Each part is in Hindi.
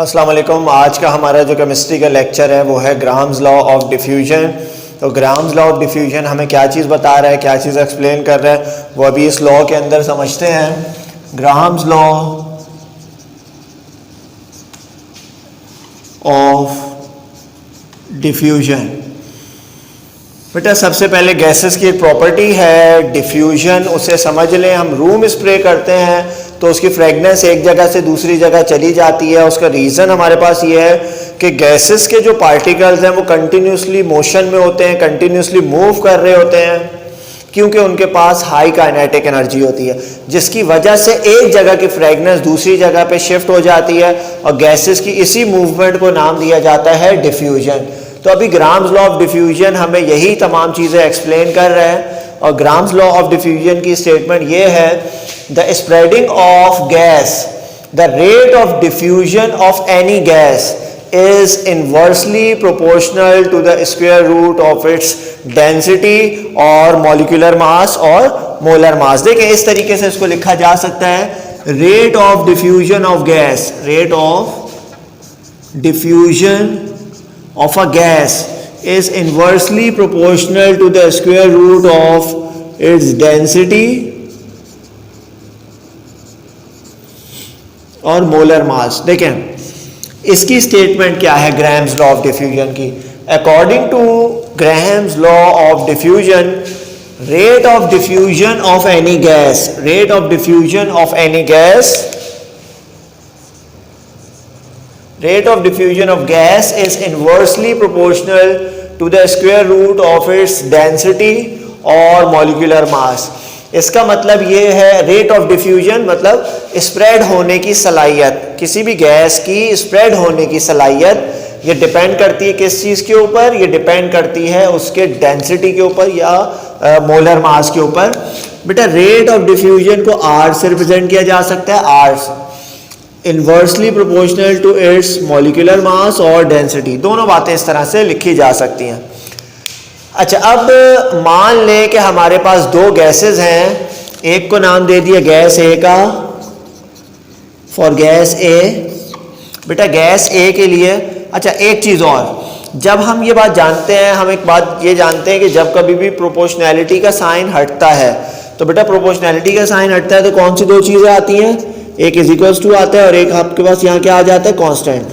अस्सलाम वालेकुम। आज का हमारा जो केमिस्ट्री का लेक्चर है वो है ग्राम्स लॉ ऑफ डिफ्यूजन। तो ग्राम्स लॉ ऑफ डिफ्यूजन हमें क्या चीज़ बता रहा है, क्या चीज़ एक्सप्लेन कर रहा है, वो अभी इस लॉ के अंदर समझते हैं। Grams law of diffusion. बेटा सबसे पहले गैसेस की एक प्रॉपर्टी है डिफ्यूजन, उसे समझ लें। हम रूम स्प्रे करते हैं तो उसकी फ्रेगनेंस एक जगह से दूसरी जगह चली जाती है। उसका रीज़न हमारे पास ये है कि गैसेस के जो पार्टिकल्स हैं वो कंटिन्यूसली मोशन में होते हैं, कंटिन्यूसली मूव कर रहे होते हैं, क्योंकि उनके पास हाई काइनेटिक एनर्जी होती है, जिसकी वजह से एक जगह की फ्रेगनेंस दूसरी जगह पे शिफ्ट हो जाती है और गैसेस की इसी मूवमेंट को नाम दिया जाता है डिफ्यूजन। तो अभी ग्राम्स लॉ ऑफ डिफ्यूजन हमें यही तमाम चीज़ें एक्सप्लेन कर रहे हैं। और ग्राम्स लॉ ऑफ डिफ्यूजन की स्टेटमेंट ये है, the spreading of gas, the rate of diffusion of any gas is inversely proportional to the square root of its density और molecular mass और molar mass। देखें इस तरीके से इसको लिखा जा सकता है, rate of diffusion of gas, rate of diffusion of a gas is inversely proportional to the square root of its density और molar mass। देखें इसकी स्टेटमेंट क्या है ग्राम्स लॉ ऑफ डिफ्यूजन की। According to Graham's law of diffusion, rate of diffusion of any gas, rate of diffusion of any gas, rate of diffusion of gas is inversely proportional to the square root of its density और मॉलिक्यूलर मास। इसका मतलब ये है, रेट ऑफ डिफ्यूजन मतलब स्प्रेड होने की सलाहियत, किसी भी गैस की स्प्रेड होने की सलाहियत। ये डिपेंड करती है किस चीज़ के ऊपर, ये डिपेंड करती है उसके डेंसिटी के ऊपर या मोलर मास के ऊपर। बेटा रेट ऑफ डिफ्यूजन को आर से रिप्रेजेंट किया जा सकता है, R inversely proportional to its molecular mass और डेंसिटी। दोनों बातें इस तरह से लिखी जा सकती हैं। अच्छा, अब मान लें कि हमारे पास दो गैसेस हैं, एक को नाम दे दिया गैस ए का, फॉर गैस ए। बेटा गैस ए के लिए, अच्छा एक चीज़ और, जब हम ये बात जानते हैं, हम एक बात ये जानते हैं कि जब कभी भी प्रोपोर्शनैलिटी का साइन हटता है, तो बेटा प्रोपोर्शनैलिटी का साइन हटता है तो कौन सी दो चीज़ें आती हैं, एक इज इक्वल्स टू आता है और एक आपके पास यहाँ क्या आ जाता है, कांस्टेंट।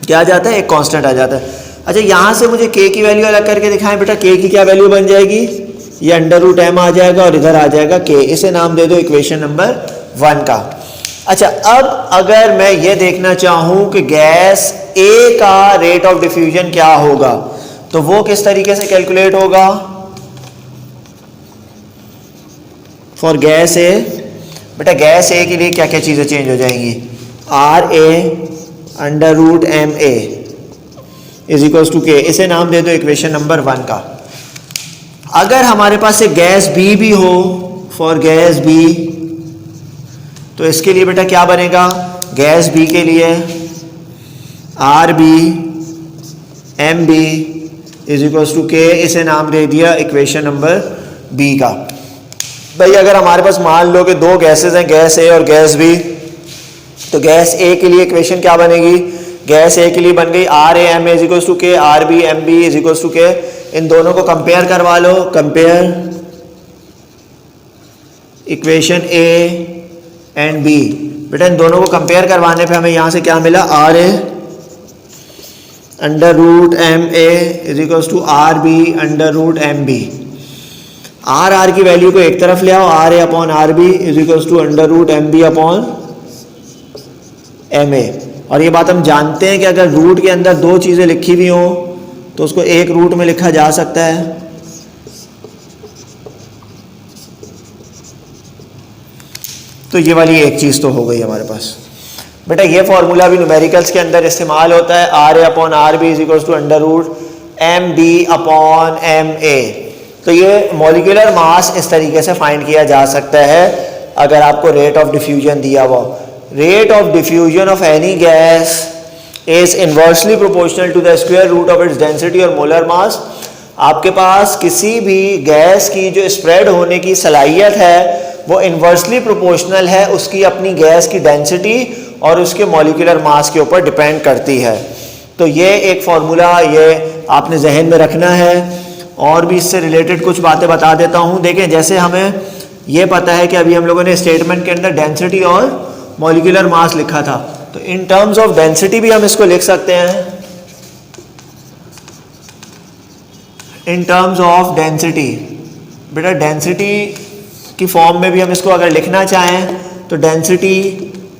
क्या आ जाता है, एक कांस्टेंट आ जाता है। अच्छा यहाँ से मुझे k की वैल्यू अलग करके दिखाएं। बेटा k की क्या वैल्यू बन जाएगी, ये अंडर रूट m आ जाएगा और इधर आ जाएगा k। इसे नाम दे दो इक्वेशन नंबर 1 का। अच्छा अब अगर मैं ये देखना चाहूँ कि गैस A का रेट ऑफ डिफ्यूजन क्या होगा, तो वो किस तरीके से कैलकुलेट होगा फॉर गैस A। बेटा गैस A के लिए क्या क्या चीज़ें चेंज हो जाएंगी, RA under root MA is equals to K. इसे नाम दे दो इक्वेशन नंबर 1 का। अगर हमारे पास एक गैस बी भी हो, फॉर गैस बी, तो इसके लिए बेटा क्या बनेगा, गैस बी के लिए R B M B is equals to K. इसे नाम दे दिया इक्वेशन नंबर बी का। भाई अगर हमारे पास मान लो कि दो गैसेस हैं, गैस ए और गैस बी, तो गैस ए के लिए इक्वेशन क्या बनेगी, गैस ए के लिए बन गई R A M is equals to K, R B M B is equals to K. इन दोनों को कंपेयर करवा लो, compare equation A and B. बेटा इन दोनों को कंपेयर करवाने पे हमें यहाँ से क्या मिला, R A under root M A is equals to R B under root M B. R की वैल्यू को एक तरफ ले आओ, R A upon R B is equals to under root M B upon M A. और ये बात हम जानते हैं कि अगर रूट के अंदर दो चीज़ें लिखी हुई हों तो उसको एक रूट में लिखा जा सकता है। तो ये वाली एक चीज़ तो हो गई हमारे पास। बेटा ये फॉर्मूला भी न्यूमेरिकल्स के अंदर इस्तेमाल होता है, R A upon R B is equals to under root M B upon M A. तो ये मॉलिक्यूलर मास इस तरीके से फाइंड किया जा सकता है अगर आपको रेट ऑफ डिफ्यूजन दिया हुआ। Rate of diffusion of any gas is inversely proportional to the square root of its density और molar mass। आपके पास किसी भी गैस की जो स्प्रेड होने की सलाहियत है वो इन्वर्सली प्रोपोर्शनल है उसकी अपनी गैस की डेंसिटी और उसके मॉलिक्यूलर मास के ऊपर डिपेंड करती है। तो ये एक फार्मूला ये आपने जहन में रखना है। और भी इससे रिलेटेड कुछ बातें बता देता हूँ। देखें, जैसे हमें ये पता है कि अभी हम लोगों ने स्टेटमेंट के अंदर डेंसिटी और मॉलिक्यूलर मास लिखा था, तो इन टर्म्स ऑफ डेंसिटी भी हम इसको लिख सकते हैं। इन टर्म्स ऑफ डेंसिटी, बेटा डेंसिटी की फॉर्म में भी हम इसको अगर लिखना चाहें तो density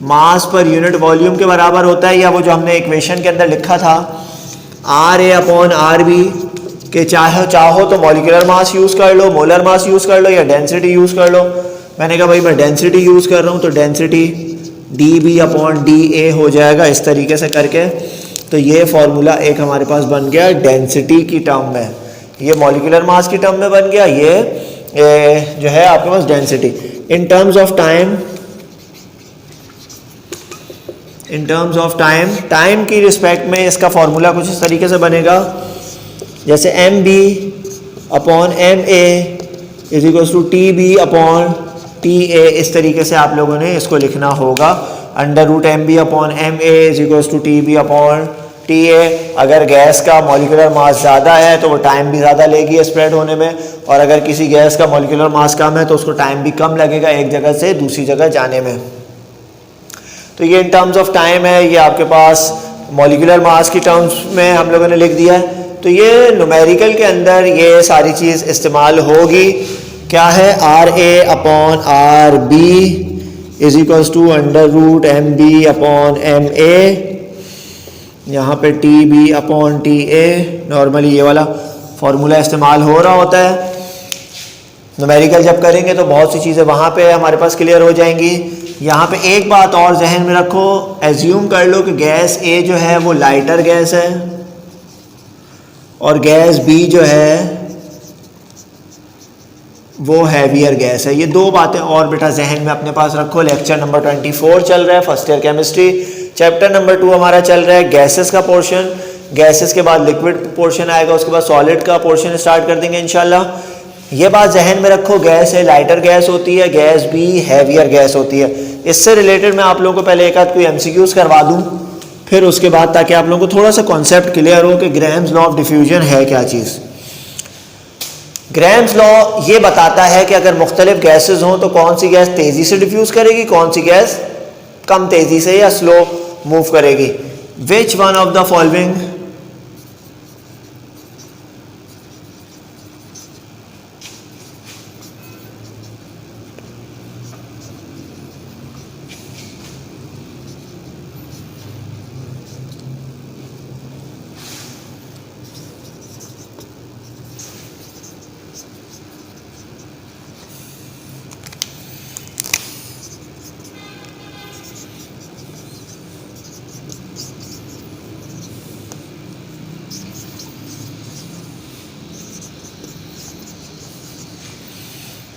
mass per unit volume के बराबर होता है, या वो जो हमने इक्वेशन के अंदर लिखा था RA/RB के चाहो तो मॉलिक्यूलर मास यूज़ कर लो, मोलर मास यूज़ कर लो, या डेंसिटी यूज़ कर लो। मैंने कहा भाई मैं डेंसिटी यूज़ कर रहा हूँ, तो डेंसिटी dB/dA हो जाएगा इस तरीके से करके। तो ये फार्मूला एक हमारे पास बन गया डेंसिटी की टर्म में, ये मॉलिक्यूलर मास की टर्म में बन गया, ये जो है आपके पास density. In terms of time, in terms of time, time की रिस्पेक्ट में इसका फॉर्मूला कुछ इस तरीके से बनेगा, जैसे MB/MA = TB/TA। इस तरीके से आप लोगों ने इसको लिखना होगा। √MB/MA = TB/TA। अगर गैस का मॉलिक्यूलर मास ज़्यादा है तो वो टाइम भी ज़्यादा लेगी स्प्रेड होने में, और अगर किसी गैस का मॉलिक्यूलर मास कम है तो उसको टाइम भी कम लगेगा एक जगह से दूसरी जगह जाने में। तो ये इन टर्म्स ऑफ टाइम है, ये आपके पास मॉलिक्यूलर मास की टर्म्स में हम लोगों ने लिख दिया है। तो ये न्यूमेरिकल के अंदर ये सारी चीज़ इस्तेमाल होगी। क्या है, RA/RB = √MB/MA, यहाँ पे TB/TA। नॉर्मली ये वाला फॉर्मूला इस्तेमाल हो रहा होता है। न्यूमेरिकल जब करेंगे तो बहुत सी चीज़ें वहाँ पे हमारे पास क्लियर हो जाएंगी। यहाँ पे एक बात और जहन में रखो, एज्यूम कर लो कि गैस A जो है वो लाइटर गैस है और गैस B जो है वो हैवियर गैस है। ये दो बातें और बेटा जहन में अपने पास रखो। लेक्चर नंबर 24 चल रहा है, first year chemistry. Chapter number 2 हमारा चल रहा है गैसेस का पोर्शन। गैसेस के बाद लिक्विड पोर्शन आएगा, उसके बाद सॉलिड का पोर्शन स्टार्ट कर देंगे इंशाल्लाह। ये बात जहन में रखो, गैस है लाइटर गैस होती है, गैस B हैवियर गैस होती है। इससे रिलेटेड मैं आप लोगों को पहले एक आध कोई MCQs करवा दूँ, फिर उसके बाद ताकि आप लोगों को थोड़ा सा कॉन्सेप्ट क्लियर हो कि ग्राम्स लॉ ऑफ डिफ्यूजन है क्या चीज़। ग्राम्स लॉ ये बताता है कि अगर मुख्तलिफ गैसेज हों तो कौन सी गैस तेज़ी से डिफ्यूज़ करेगी, कौन सी गैस कम तेज़ी से या स्लो मूव करेगी। Which one of the following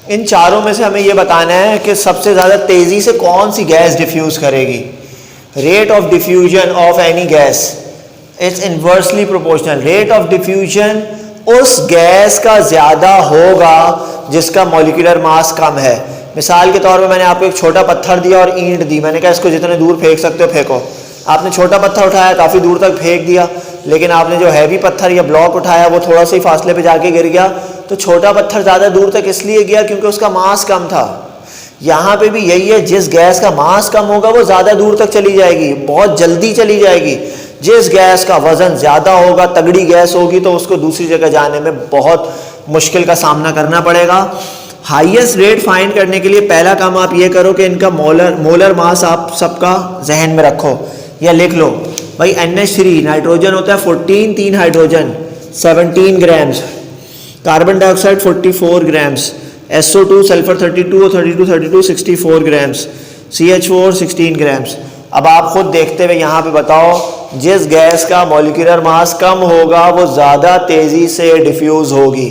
in चारों में से हमें यह बताना है कि सबसे ज़्यादा तेज़ी से कौन सी गैस डिफ्यूज़ करेगी। Rate of diffusion of any gas is inversely proportional. Rate of diffusion उस गैस का ज़्यादा होगा जिसका मॉलिक्यूलर मास कम है। मिसाल के तौर पे मैंने आपको एक छोटा पत्थर दिया और ईंट दी, मैंने कहा इसको जितने दूर फेंक सकते हो फेंको। आपने छोटा पत्थर उठाया, काफ़ी दूर तक फेंक दिया, लेकिन आपने जो हैवी पत्थर या ब्लॉक उठाया वो थोड़ा सा ही फासले पे जाके गिर गया। तो छोटा पत्थर ज़्यादा दूर तक इसलिए गया क्योंकि उसका मास कम था। यहाँ पे भी यही है, जिस गैस का मास कम होगा वो ज़्यादा दूर तक चली जाएगी, बहुत जल्दी चली जाएगी। जिस गैस का वज़न ज़्यादा होगा, तगड़ी गैस होगी, तो उसको दूसरी जगह जाने में बहुत मुश्किल का सामना करना पड़ेगा। हाईएस्ट रेट फाइंड करने के लिए पहला काम आप ये करो कि इनका मोलर मास आप सबका जहन में रखो या लिख लो। भाई NH3 नाइट्रोजन होता है 14, 3 hydrogen 17 grams, carbon dioxide 44 grams, SO2 sulphur 32 और 32 64 ग्राम्स, CH4 16 ग्राम्स। अब आप खुद देखते हुए यहाँ पे बताओ, जिस गैस का मॉलिक्यूलर मास कम होगा वो ज़्यादा तेज़ी से डिफ्यूज़ होगी।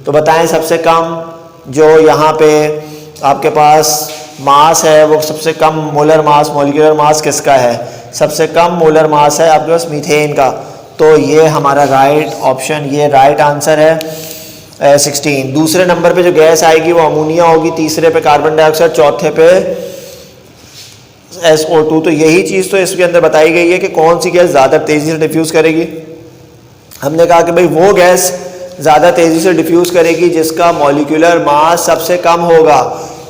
तो बताएं सबसे कम जो यहाँ पे आपके पास मास है वो सबसे कम मोलर मास, मॉलिक्यूलर मास किसका है? सबसे कम मोलर मास है आपके पास मीथेन का। तो ये हमारा राइट ऑप्शन, ये राइट आंसर है 16। दूसरे नंबर पे जो गैस आएगी वो अमोनिया होगी, तीसरे पे कार्बन डाइऑक्साइड, चौथे पे SO2। तो यही चीज़ तो इसके अंदर बताई गई है कि कौन सी गैस ज़्यादा तेज़ी से डिफ्यूज़ करेगी। हमने कहा कि भाई वो गैस ज़्यादा तेज़ी से डिफ्यूज़ करेगी जिसका मॉलिक्यूलर मास सबसे कम होगा,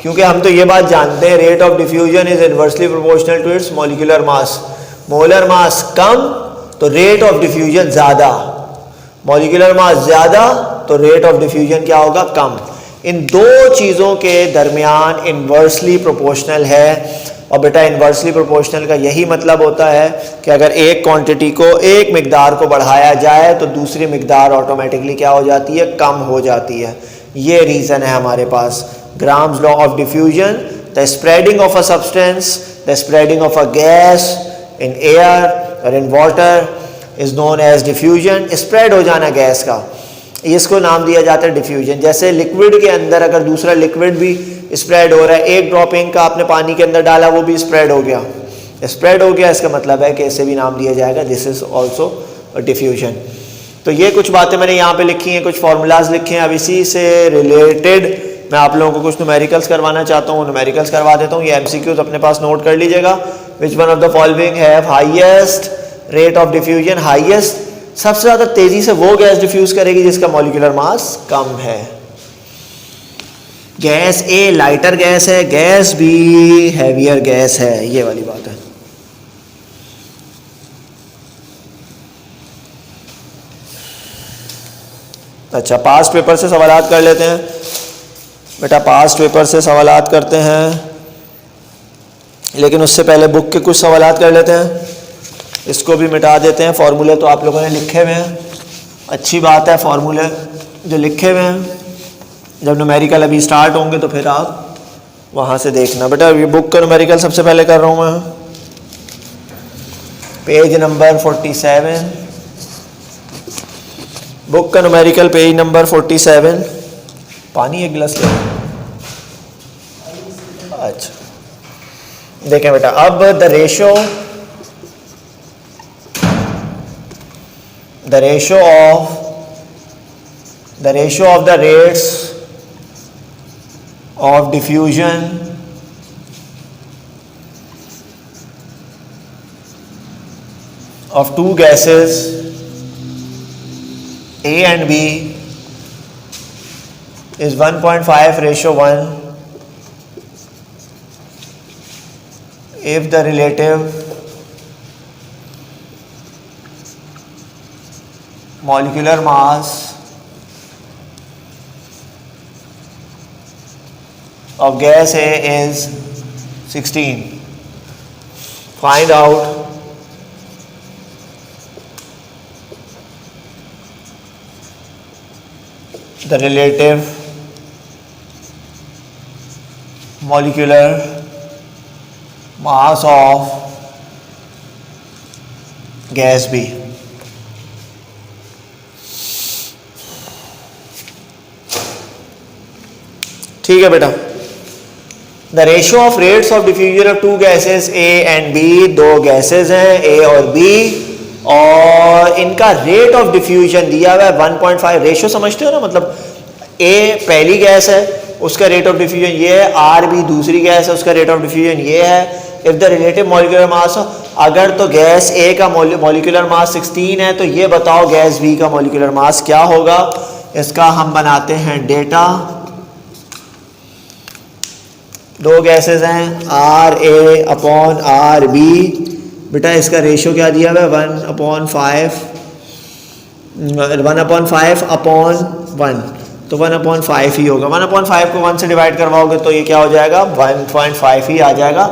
क्योंकि हम तो ये बात जानते हैं rate of diffusion is inversely proportional to its molecular mass. Molar mass कम तो रेट ऑफ डिफ्यूजन ज़्यादा, मॉलिक्यूलर मास ज़्यादा तो रेट ऑफ डिफ्यूजन क्या होगा, कम। इन दो चीज़ों के दरमियान इन्वर्सली प्रोपोर्शनल है। और बेटा इन्वर्सली प्रोपोर्शनल का यही मतलब होता है कि अगर एक क्वांटिटी को, एक मिकदार को बढ़ाया जाए तो दूसरी मिकदार ऑटोमेटिकली क्या हो जाती है, कम हो जाती है। ये रीज़न है हमारे पास Graham's law of diffusion. The spreading of a substance, the spreading of a gas in air और in water is known as diffusion. Spread हो जाना गैस का, इसको नाम दिया जाता है डिफ्यूजन। जैसे लिक्विड के अंदर अगर दूसरा लिक्विड भी स्प्रेड हो रहा है, एक ड्रॉप इंक का आपने पानी के अंदर डाला, वो भी स्प्रेड हो गया, स्प्रेड हो गया, इसका मतलब है कि इसे भी नाम दिया जाएगा दिस इज ऑल्सो डिफ्यूजन। तो ये कुछ बातें मैंने यहाँ पे लिखी हैं, कुछ फार्मूलाज लिखे हैं। अब इसी से रिलेटेड मैं आप लोगों को कुछ न्यूमेरिकल्स करवाना चाहता हूँ, न्यूमेरिकल्स करवा देता हूँ। ये MCQs अपने पास नोट कर लीजिएगा। Which one of the following have highest rate of diffusion. Highest, सबसे ज़्यादा तेज़ी से वो गैस डिफ्यूज़ करेगी जिसका मॉलिक्यूलर मास कम है। गैस ए लाइटर गैस है, गैस बी हैवियर गैस है, ये वाली बात है। अच्छा, पास्ट पेपर से सवालात कर लेते हैं बेटा, पास्ट पेपर से सवालात करते हैं, लेकिन उससे पहले बुक के कुछ सवालात कर लेते हैं। इसको भी मिटा देते हैं। फार्मूले तो आप लोगों ने लिखे हुए हैं, अच्छी बात है, फार्मूले जो लिखे हुए हैं। जब न्यूमेरिकल अभी स्टार्ट होंगे तो फिर आप वहाँ से देखना। बेटा ये बुक का न्यूमेरिकल सबसे पहले कर रहा हूँ मैं, पेज नंबर 47, बुक का न्यूमेरिकल पेज नंबर 47। पानी एक गिलास ले। अच्छा देखें बेटा, अब the ratio of the rates of diffusion of two gases A and B is 1.5:1 if the relative molecular mass of gas A is 16. Find out the relative molecular mass of gas B. ठीक है बेटा, the ratio of rates of diffusion of two gases A and B, दो गैसेस हैं ए और बी, और इनका रेट ऑफ डिफ्यूजन दिया हुआ है 1.5। रेशियो समझते हो ना, मतलब ए पहली गैस है उसका रेट ऑफ डिफ्यूजन ये है, आर बी दूसरी गैस है उसका रेट ऑफ डिफ्यूजन ये है। If the relative molecular mass, अगर तो गैस ए का मॉलिक्यूलर मास 16 है तो ये बताओ गैस बी का मॉलिक्यूलर मास क्या होगा। इसका हम बनाते हैं डेटा। दो गैसेस हैं R A upon R B. बेटा इसका रेशियो क्या दिया हुआ है 1/5 अपॉन 1, तो 1/5 ही होगा। 1/5 को 1 से डिवाइड करवाओगे तो ये क्या हो जाएगा 1.5 ही आ जाएगा।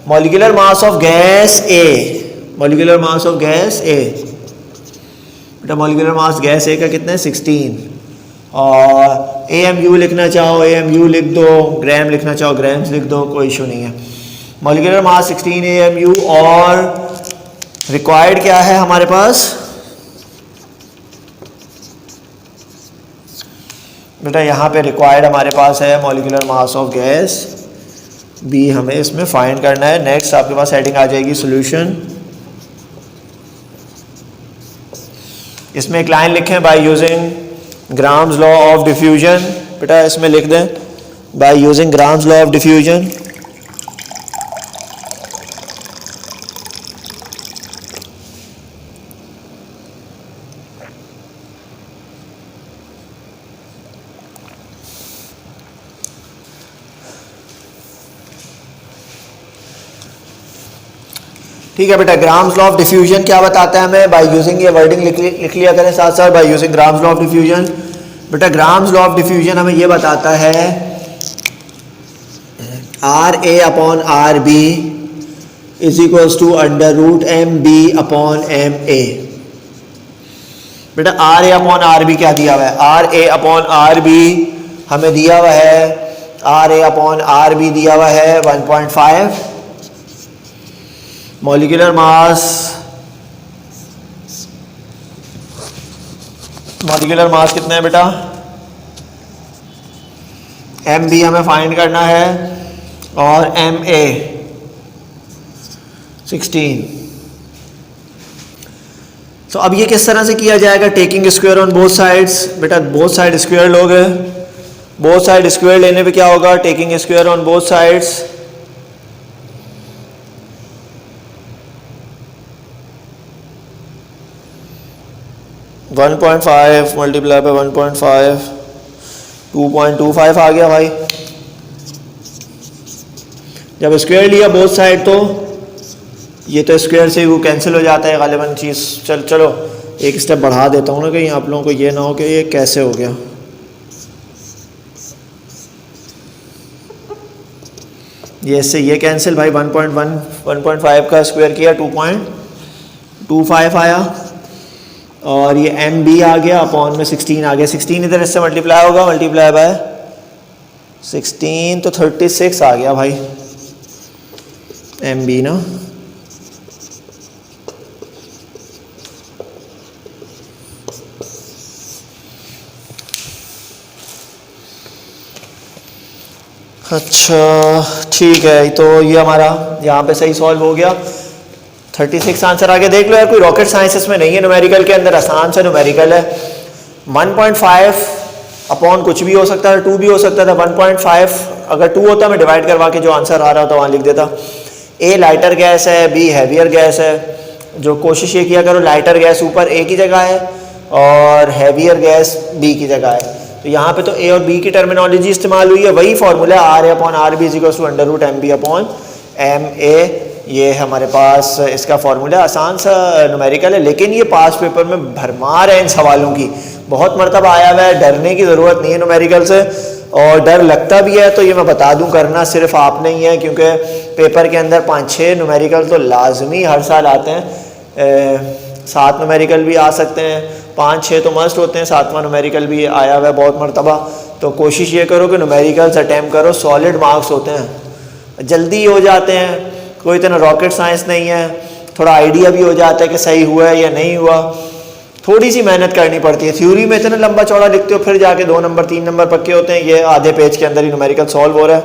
Molecular mass of gas A, molecular mass of gas A, बेटा मॉलिक्यूलर मास गैस ए का कितना है 16, और AMU लिखना चाहो AMU लिख दो, ग्राम लिखना चाहो ग्राम्स लिख दो, कोई इशू नहीं है। मॉलिक्यूलर मास 16 AMU, और रिक्वायर्ड क्या है हमारे पास बेटा, यहाँ पे रिक्वायर्ड हमारे पास है molecular mass of gas B, हमें इसमें फाइंड करना है। नेक्स्ट आपके पास हेडिंग आ जाएगी सॉल्यूशन। इसमें एक लाइन लिखें bye using Graham's law of diffusion. बेटा इसमें लिख दें bye using Graham's law of diffusion, 1 by using Gram's law of diffusion ठीक है बेटा, ग्राम्स लॉ ऑफ डिफ्यूजन क्या बताता है हमें? बाय यूजिंग, ये वर्डिंग लिख लिया करें साथ साथ, by using Graham's law of diffusion. बेटा ग्राम्स लॉ ऑफ डिफ्यूजन हमें ये बताता है R A upon R B is equals to under root M B upon M A. बेटा R A upon R B क्या दिया हुआ है? R A upon R B हमें दिया हुआ है, R A upon R B दिया हुआ है 1.5, मॉलिक्यूलर मास, मॉलिक्यूलर मास कितना है बेटा? एम बी हमें फाइंड करना है और एम ए 16। तो अब ये किस तरह से किया जाएगा? Taking square on both sides. बेटा बोथ साइड स्क्वायर लोगे, बोथ साइड स्क्वायर लेने पे क्या होगा? Taking square on both sides, one 1.5 multiply by 1.5, 2.25 आ गया भाई। जब स्क्वायर लिया बोथ साइड तो ये तो स्क्वायर से वो कैंसिल हो जाता है गालिबन चीज़। चलो एक स्टेप बढ़ा देता हूँ ना, कहीं आप लोगों को ये ना हो कि ये कैसे हो गया। ये इससे ये कैंसिल भाई, 1.5 का स्क्वायर किया 2.25 आया, और ये एम बी आ गया अपॉन में 16 आ गया। 16 इधर इससे मल्टीप्लाई होगा, मल्टीप्लाई बाय 16 तो 36 आ गया भाई एम बी ना। अच्छा ठीक है, तो ये हमारा यहाँ पे सही सॉल्व हो गया। 36 आंसर आ गया। देख लो यार, कोई रॉकेट साइंस इसमें नहीं है, न्यूमेरिकल के अंदर आसान सा न्यूमेरिकल है। 1.5 अपॉन कुछ भी हो सकता है, 2 भी हो सकता था। 1.5 अगर 2 होता मैं डिवाइड करवा के जो आंसर आ रहा होता वहाँ लिख देता। ए लाइटर गैस है, बी हैवियर गैस है। जो कोशिश ये किया करो, लाइटर गैस ऊपर ए की जगह है और हैवियर गैस बी की जगह है। तो यहाँ पे तो ए और बी की टर्मिनोलॉजी इस्तेमाल हुई है, वही formula R A upon R B equals to under root M B upon M A. ये हमारे पास इसका फॉर्मूला, आसान सा न्यूमेरिकल है, लेकिन ये पास पेपर में भरमार है इन सवालों की, बहुत मरतबा आया हुआ है। डरने की ज़रूरत नहीं है न्यूमेरिकल से, और डर लगता भी है तो ये मैं बता दूं, करना सिर्फ आपने ही है, क्योंकि पेपर के अंदर 5-6 न्यूमेरिकल तो लाजमी हर साल आते हैं। 7 न्यूमेरिकल भी आ सकते हैं, 5-6 तो मस्ट होते हैं, 7वां न्यूमेरिकल भी आया हुआ है बहुत मरतबा। तो कोशिश ये करो कि न्यूमेरिकल्स अटैम्प्ट करो, सॉलिड मार्क्स होते हैं, जल्दी हो जाते हैं, कोई इतना रॉकेट साइंस नहीं है, थोड़ा आइडिया भी हो जाता है कि सही हुआ है या नहीं हुआ। थोड़ी सी मेहनत करनी पड़ती है। थ्योरी में इतना लंबा चौड़ा लिखते हो, फिर जाके 2 नंबर 3 नंबर पक्के होते हैं। ये आधे पेज के अंदर ही न्यूमेरिकल सॉल्व हो रहा है।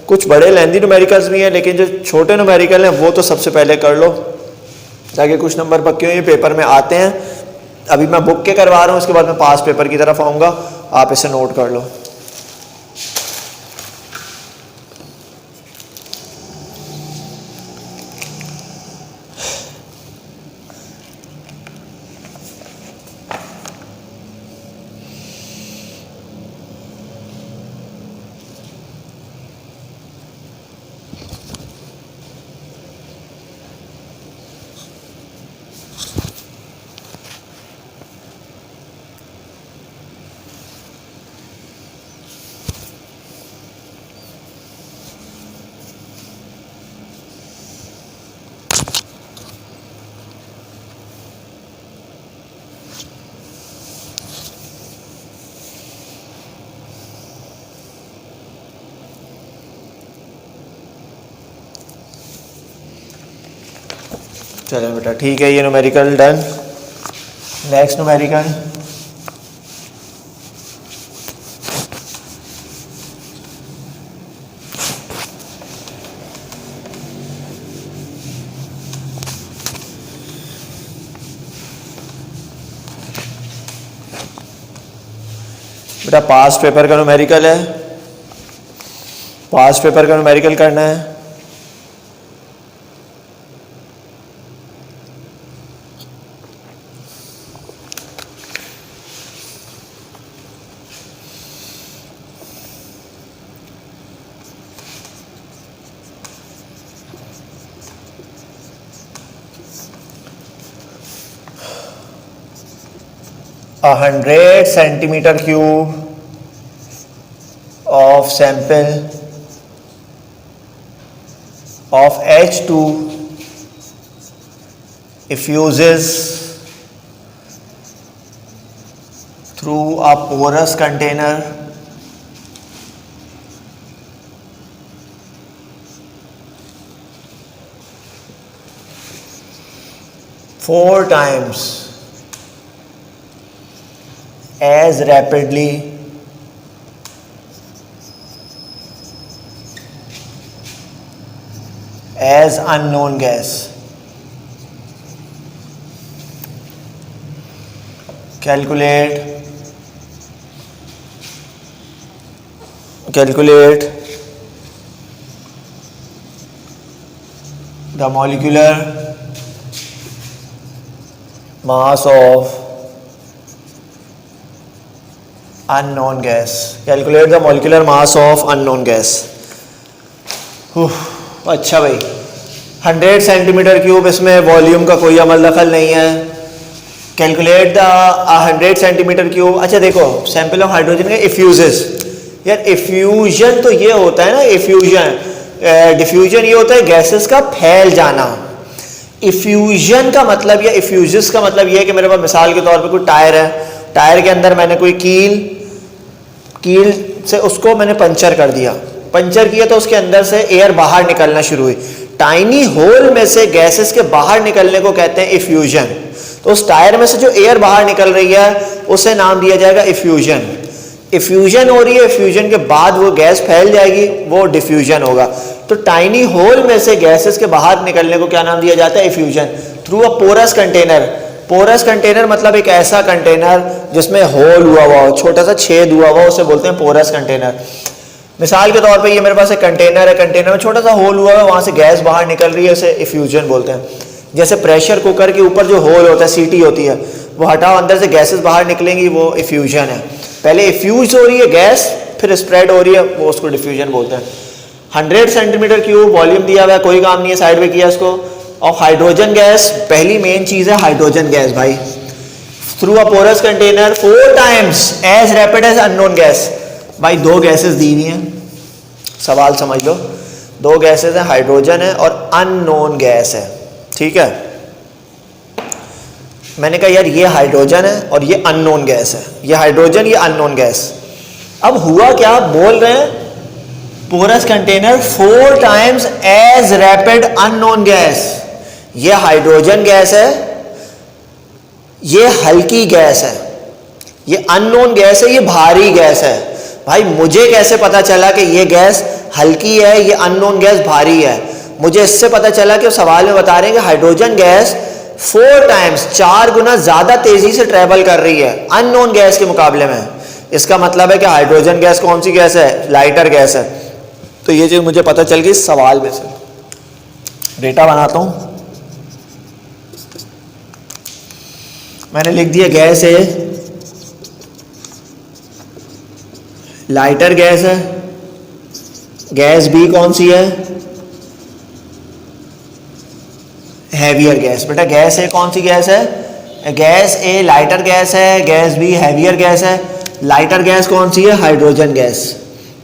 कुछ बड़े लेंदी न्यूमेरिकल्स भी हैं, लेकिन जो छोटे न्यूमेरिकल हैं वो तो सबसे पहले कर लो, ताकि कुछ नंबर पक्के हुए पेपर में आते हैं। अभी मैं बुक के करवा रहा हूँ, उसके बाद मैं पास पेपर की तरफ आऊँगा, आप इसे नोट कर लो। चलो बेटा ठीक है, ये न्यूमेरिकल डन। नेक्स्ट न्यूमेरिकल, बेटा पास्ट पेपर का न्यूमेरिकल है, पास्ट पेपर का न्यूमेरिकल करना है। 100 centimeter cube of sample of H2 effuses through a porous container four times as rapidly as unknown gas. Calculate the molecular mass of unknown gas. Calculate the molecular mass of unknown gas. अच्छा भाई 100 सेंटीमीटर क्यूब, इसमें वॉल्यूम का कोई अमल दखल नहीं है. Calculate the 100 centimetre cube. अच्छा देखो, सैंपल ऑफ हाइड्रोजन का इफ्यूजेस. यार इफ्यूजन तो ये होता है ना, इफ्यूजन. डिफ्यूजन ये होता है गैसेस का फैल जाना. इफ्यूजन का मतलब या इफ्यूजिस का मतलब ये है कि मेरे पास मिसाल के तौर पे कोई टायर है, टायर के अंदर मैंने कोई कील से उसको मैंने पंचर कर दिया. पंचर किया तो उसके अंदर से एयर बाहर निकलना शुरू हुई. टाइनी होल में से गैसेस के बाहर निकलने को कहते हैं इफ्यूजन. तो उस टायर में से जो एयर बाहर निकल रही है उसे नाम दिया जाएगा इफ्यूजन. इफ्यूजन हो रही है, इफ्यूजन के बाद वो गैस फैल जाएगी, वो डिफ्यूजन होगा. तो टाइनी होल में से गैसेस के बाहर निकलने को क्या नाम दिया जाता है? Effusion. Through a porous container. Porous container मतलब एक ऐसा कंटेनर जिसमें होल हुआ हो, छोटा सा छेद हुआ हो, उसे बोलते हैं पोरस कंटेनर. मिसाल के तौर पे ये मेरे पास एक कंटेनर है, कंटेनर में छोटा सा होल हुआ है, वहां से गैस बाहर निकल रही है, उसे इफ्यूजन बोलते हैं. जैसे प्रेशर कुकर के ऊपर जो होल होता है, सीटी होती है, वो हटाओ, अंदर से गैसेस बाहर निकलेंगी, वो इफ्यूजन है. पहले इफ्यूज हो रही है गैस, फिर स्प्रेड हो रही है, वो उसको डिफ्यूजन बोलते हैं. 100 सेंटीमीटर क्यूब वॉल्यूम दिया हुआ है, कोई काम नहीं है, साइड में किया इसको. और हाइड्रोजन गैस, पहली मेन चीज है हाइड्रोजन गैस भाई. Through a porous container 4 times as rapid as unknown gas. भाई दो गैसेस दी हुई हैं, सवाल समझ लो. दो गैसेस हैं, हाइड्रोजन है और अननोन गैस है. ठीक है, मैंने कहा यार ये हाइड्रोजन है और ये अननोन गैस है. ये हाइड्रोजन, ये अननोन गैस. अब हुआ क्या, बोल रहे हैं porous container 4 times as rapid unknown gas. ये हाइड्रोजन गैस है, ये हल्की गैस है. ये अननोन गैस है, ये भारी गैस है. भाई मुझे कैसे पता चला कि ये गैस हल्की है, ये अननोन गैस भारी है? मुझे इससे पता चला कि सवाल में बता रहे हैं कि हाइड्रोजन गैस 4 टाइम्स, 4 गुना ज्यादा तेजी से ट्रेवल कर रही है अननोन गैस के मुकाबले में. इसका मतलब है कि हाइड्रोजन गैस कौन सी गैस है? लाइटर गैस है. तो ये चीज मुझे पता चल गई सवाल में से. डेटा बनाता हूं. मैंने लिख दिया गैस है, लाइटर गैस है. गैस बी कौन सी है? Heavier gas. बेटा गैस ए कौन सी गैस है? गैस ए लाइटर गैस है, गैस बी हैवियर गैस है. लाइटर गैस कौन सी है? Hydrogen gas.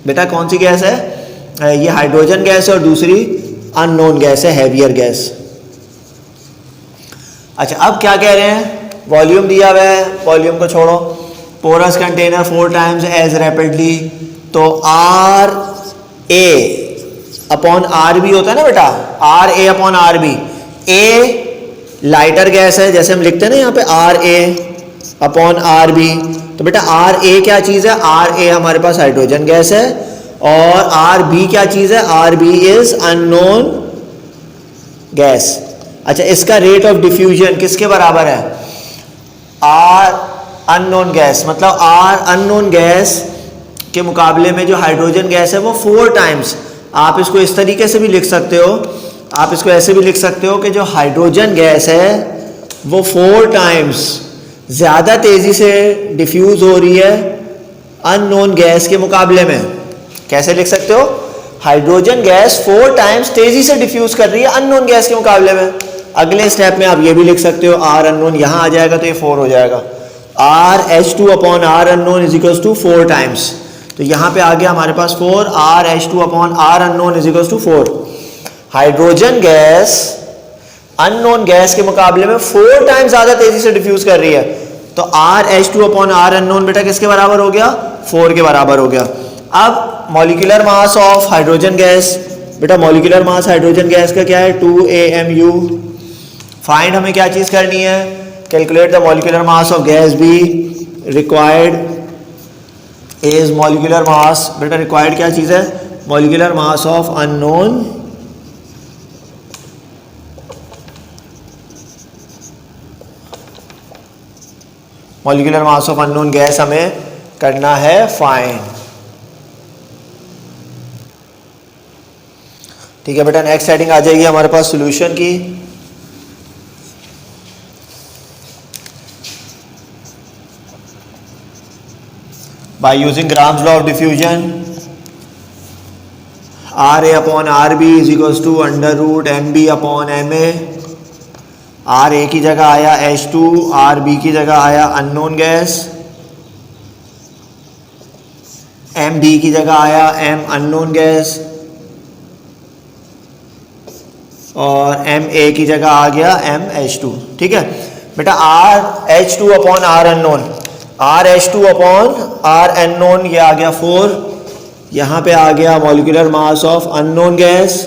बेटा कौन सी गैस है? ये हाइड्रोजन गैस है और दूसरी अननोन गैस है, हैवियर गैस. अच्छा अब क्या कह रहे हैं? वॉल्यूम दिया हुआ है, वॉल्यूम को छोड़ो. Porous container 4 times as rapidly, तो R A upon R B होता है ना बेटा, R A upon R B. A lighter gas है, जैसे हम लिखते हैं ना यहाँ पे R A upon R B. तो बेटा आर ए क्या चीज है? आर ए हमारे पास हाइड्रोजन गैस है और आर बी क्या चीज है? R B is unknown gas. अच्छा इसका रेट ऑफ डिफ्यूजन किसके बराबर है? R unknown gas. मतलब आर अननोन गैस के मुकाबले में जो हाइड्रोजन गैस है वो 4 टाइम्स. आप इसको इस तरीके से भी लिख सकते हो, आप इसको ऐसे भी लिख सकते हो कि जो हाइड्रोजन गैस है वो 4 टाइम्स ज्यादा तेजी से डिफ्यूज हो रही है अननोन गैस के मुकाबले में. कैसे लिख सकते हो? हाइड्रोजन गैस 4 टाइम्स तेजी से डिफ्यूज कर रही है अननोन गैस के मुकाबले में. अगले स्टेप में आप ये भी लिख सकते हो, आर अननोन यहां आ जाएगा तो ये 4 हो जाएगा. RH2 upon R unknown is equal to 4 times. तो यहाँ पे आ गया हमारे पास 4, RH2 upon R unknown is equal to 4। Hydrogen gas unknown gas के मुकाबले में 4 टाइम्स ज़्यादा तेजी से डिफ्यूज कर रही है, तो RH2 अपॉन R अननोन बेटा किसके बराबर हो गया? 4 के बराबर हो गया। अब molecular mass of hydrogen gas, बेटा मॉलिक्यूलर मास हाइड्रोजन गैस का क्या है? 2AMU। फाइंड हमें क्या चीज़ करनी है? Calculate the molecular mass of gas B. Required is molecular mass, बेटा रिक्वायर्ड क्या चीज़ है? Molecular mass of unknown molecular mass of unknown gas हमें करना है फाइंड। ठीक है बेटा, नेक्स्ट हेडिंग आ जाएगी हमारे पास सॉल्यूशन की। By using Graham's law of diffusion, RA upon RB is equals to under root MB upon MA। RA की जगह आया H2, RB की जगह आया अननोन गैस, MB की जगह आया M अननोन गैस, और MA की जगह आ गया MH2। ठीक है बेटा, RH2 upon R unknown, RH2 upon R unknown ये आ गया 4। यहाँ पे आ गया molecular mass of unknown gas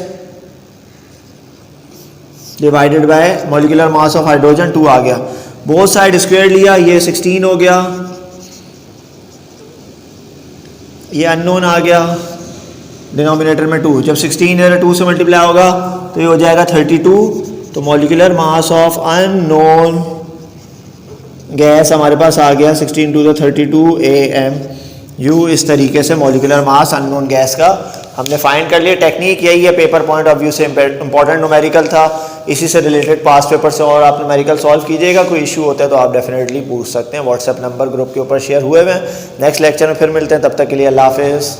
divided by molecular mass of hydrogen 2 आ गया। बोथ साइड स्क्वायर लिया, ये 16 हो गया, ये अननोन आ गया डिनोमिनेटर में 2। जब 16 2 से मल्टीप्लाई होगा तो ये हो जाएगा 32। तो molecular mass of unknown gas हमारे पास आ गया 16 टू द 32 AMU। इस तरीके से मॉलिक्यूलर मास अननोन गैस का हमने फाइंड कर लिया। टेक्निक यही है, पेपर पॉइंट ऑफ व्यू से इंपॉर्टेंट न्यूमेरिकल था, इसी से रिलेटेड पास पेपर से और आप न्यूमेरिकल सॉल्व कीजिएगा। कोई इशू होता है तो आप डेफिनेटली पूछ सकते हैं, व्हाट्सएप नंबर ग्रुप के ऊपर शेयर हुए हुए हैं। नेक्स्ट लेक्चर में फिर मिलते हैं, तब तक के लिए अल्लाह हाफिज़।